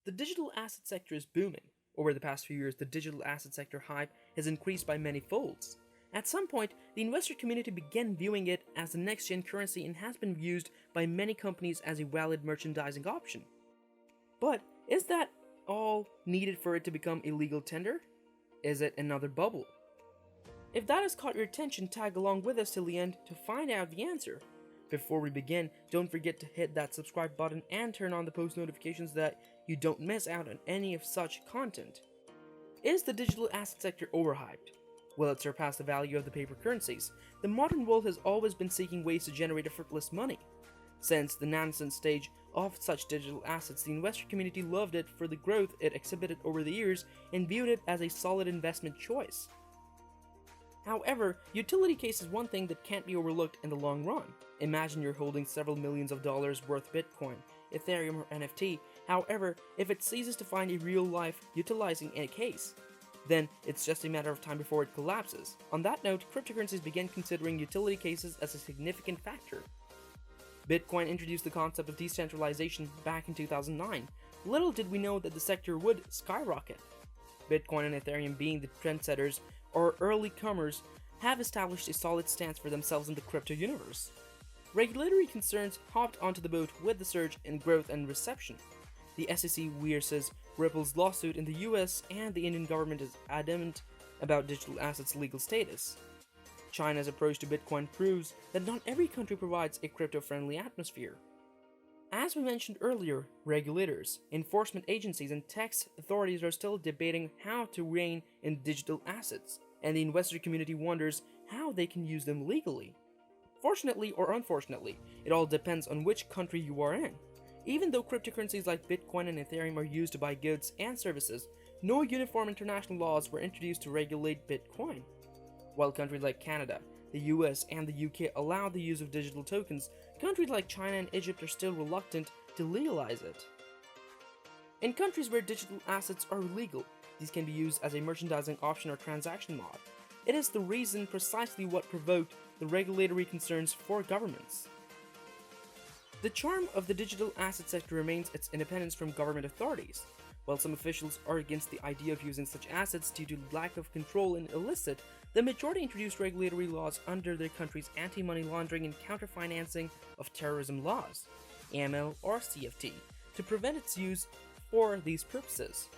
The digital asset sector is booming. Over the past few years, the digital asset sector hype has increased by many folds. At some point, the investor community began viewing it as the next gen currency and has been used by many companies as a valid merchandising option. But is that all needed for it to become a legal tender? Is it another bubble? If that has caught your attention, tag along with us till the end to find out the answer. Before we begin, don't forget to hit that subscribe button and turn on the post notifications so that you don't miss out on any of such content. Is the digital asset sector overhyped? Will it surpass the value of the paper currencies? The modern world has always been seeking ways to generate effortless money. Since the nascent stage of such digital assets, the investor community loved it for the growth it exhibited over the years and viewed it as a solid investment choice. However, utility case is one thing that can't be overlooked in the long run. Imagine you're holding several millions of dollars worth Bitcoin, Ethereum, or NFT. However, if it ceases to find a real life utilizing a case, then it's just a matter of time before it collapses. On that note, cryptocurrencies began considering utility cases as a significant factor. Bitcoin introduced the concept of decentralization back in 2009. Little did we know that the sector would skyrocket. Bitcoin and Ethereum, being the trendsetters or early comers, have established a solid stance for themselves in the crypto universe. Regulatory concerns hopped onto the boat with the surge in growth and reception. The SEC versus Ripple's lawsuit in the US, and the Indian government is adamant about digital assets' legal status. China's approach to Bitcoin proves that not every country provides a crypto-friendly atmosphere. As we mentioned earlier, regulators, enforcement agencies, and tax authorities are still debating how to rein in digital assets, and the investor community wonders how they can use them legally. Fortunately or unfortunately, it all depends on which country you are in. Even though cryptocurrencies like Bitcoin and Ethereum are used to buy goods and services, no uniform international laws were introduced to regulate Bitcoin. While countries like Canada, the US, and the UK allow the use of digital tokens, countries like China and Egypt are still reluctant to legalize it. In countries where digital assets are illegal, these can be used as a merchandising option or transaction mod. It is the reason precisely what provoked the regulatory concerns for governments. The charm of the digital asset sector remains its independence from government authorities. While some officials are against the idea of using such assets due to lack of control and illicit, the majority introduced regulatory laws under their country's anti-money laundering and counter-financing of terrorism laws, AML or CFT, to prevent its use for these purposes.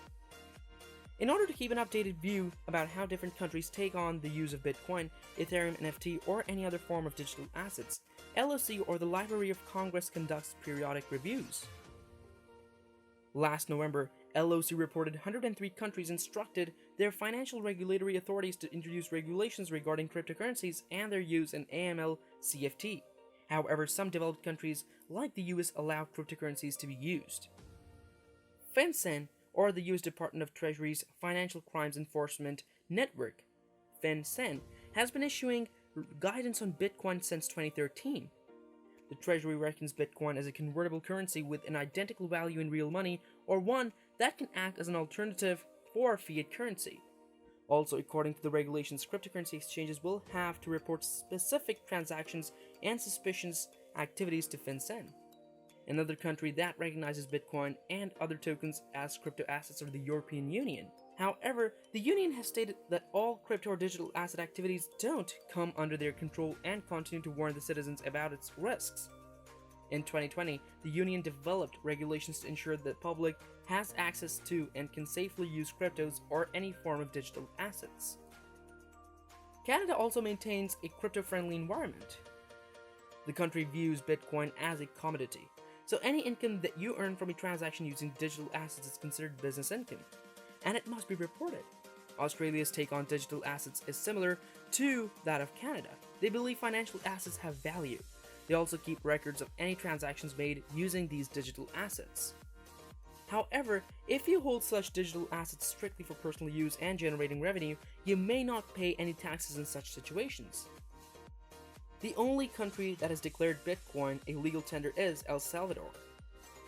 In order to keep an updated view about how different countries take on the use of Bitcoin, Ethereum, NFT, or any other form of digital assets, LOC or the Library of Congress conducts periodic reviews. Last November, LOC reported 103 countries instructed their financial regulatory authorities to introduce regulations regarding cryptocurrencies and their use in AML CFT. However, some developed countries, like the US, allow cryptocurrencies to be used. FinCEN, or the US Department of Treasury's Financial Crimes Enforcement Network, FinCEN, has been issuing guidance on Bitcoin since 2013. The Treasury reckons Bitcoin as a convertible currency with an identical value in real money, or one that can act as an alternative for fiat currency. Also, according to the regulations, cryptocurrency exchanges will have to report specific transactions and suspicious activities to FinCEN. Another country that recognizes Bitcoin and other tokens as crypto assets are the European Union. However, the Union has stated that all crypto or digital asset activities don't come under their control and continue to warn the citizens about its risks. In 2020, the Union developed regulations to ensure that the public has access to and can safely use cryptos or any form of digital assets. Canada also maintains a crypto-friendly environment. The country views Bitcoin as a commodity, so any income that you earn from a transaction using digital assets is considered business income, and it must be reported. Australia's take on digital assets is similar to that of Canada. They believe financial assets have value. They also keep records of any transactions made using these digital assets. However, if you hold such digital assets strictly for personal use and generating revenue, you may not pay any taxes in such situations. The only country that has declared Bitcoin a legal tender is El Salvador.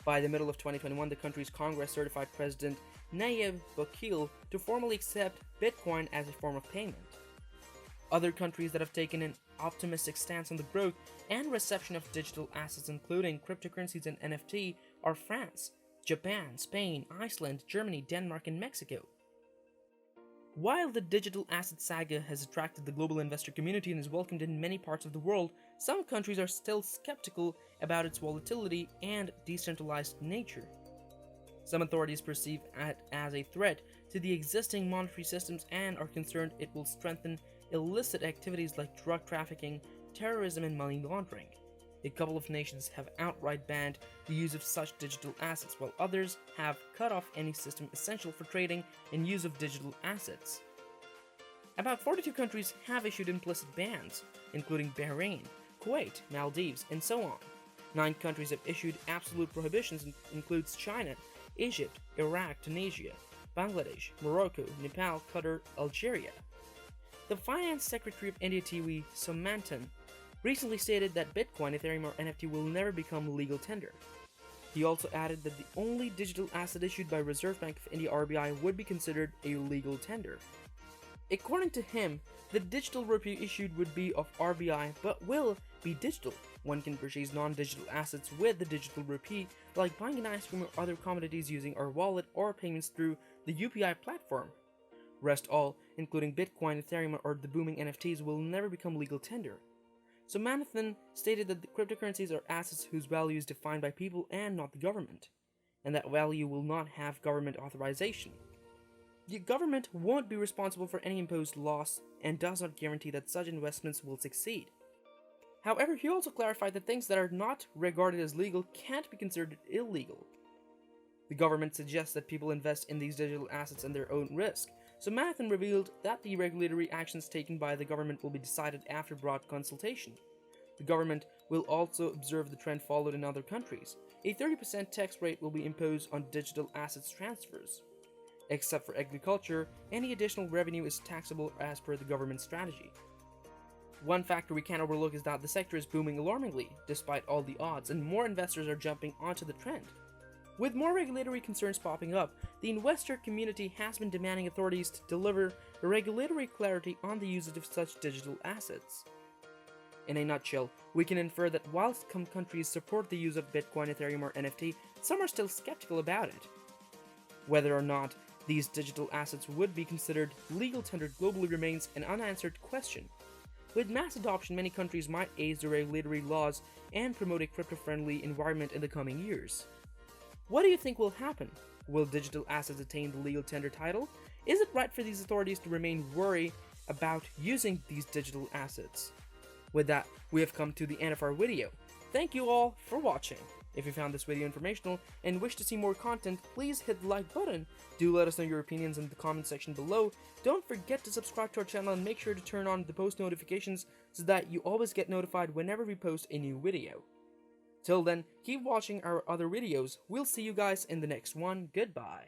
By the middle of 2021, the country's Congress certified President Nayib Bukele to formally accept Bitcoin as a form of payment. Other countries that have taken an optimistic stance on the growth and reception of digital assets, including cryptocurrencies and NFT, are France, Japan, Spain, Iceland, Germany, Denmark, and Mexico. While the digital asset saga has attracted the global investor community and is welcomed in many parts of the world, some countries are still skeptical about its volatility and decentralized nature. Some authorities perceive it as a threat to the existing monetary systems and are concerned it will strengthen illicit activities like drug trafficking, terrorism, and money laundering. A couple of nations have outright banned the use of such digital assets, while others have cut off any system essential for trading and use of digital assets. About 42 countries have issued implicit bans, including Bahrain, Kuwait, Maldives, and so on. 9 countries have issued absolute prohibitions, includes China, Egypt, Iraq, Tunisia, Bangladesh, Morocco, Nepal, Qatar, Algeria. The Finance Secretary of India TV, Somantan, recently stated that Bitcoin, Ethereum, or NFT will never become legal tender. He also added that the only digital asset issued by Reserve Bank of India (RBI) would be considered a legal tender. According to him, the digital rupee issued would be of RBI but will be digital. One can purchase non-digital assets with the digital rupee, like buying an ice cream or other commodities using our wallet or payments through the UPI platform. Rest all, including Bitcoin, Ethereum, or the booming NFTs, will never become legal tender. So Manathan stated that the cryptocurrencies are assets whose value is defined by people and not the government, and that value will not have government authorization. The government won't be responsible for any imposed loss and does not guarantee that such investments will succeed. However, he also clarified that things that are not regarded as legal can't be considered illegal. The government suggests that people invest in these digital assets at their own risk, so Manathan revealed that the regulatory actions taken by the government will be decided after broad consultation. The government will also observe the trend followed in other countries. A 30% tax rate will be imposed on digital assets transfers. Except for agriculture, any additional revenue is taxable as per the government strategy. One factor we can't overlook is that the sector is booming alarmingly, despite all the odds, and more investors are jumping onto the trend. With more regulatory concerns popping up, the investor community has been demanding authorities to deliver regulatory clarity on the usage of such digital assets. In a nutshell, we can infer that whilst some countries support the use of Bitcoin, Ethereum, or NFT, some are still skeptical about it. Whether or not these digital assets would be considered legal tender globally remains an unanswered question. With mass adoption, many countries might ease their regulatory laws and promote a crypto-friendly environment in the coming years. What do you think will happen? Will digital assets attain the legal tender title? Is it right for these authorities to remain worried about using these digital assets? With that, we have come to the end of our video. Thank you all for watching. If you found this video informational and wish to see more content, please hit the like button. Do let us know your opinions in the comment section below. Don't forget to subscribe to our channel and make sure to turn on the post notifications so that you always get notified whenever we post a new video. Till then, keep watching our other videos. We'll see you guys in the next one. Goodbye.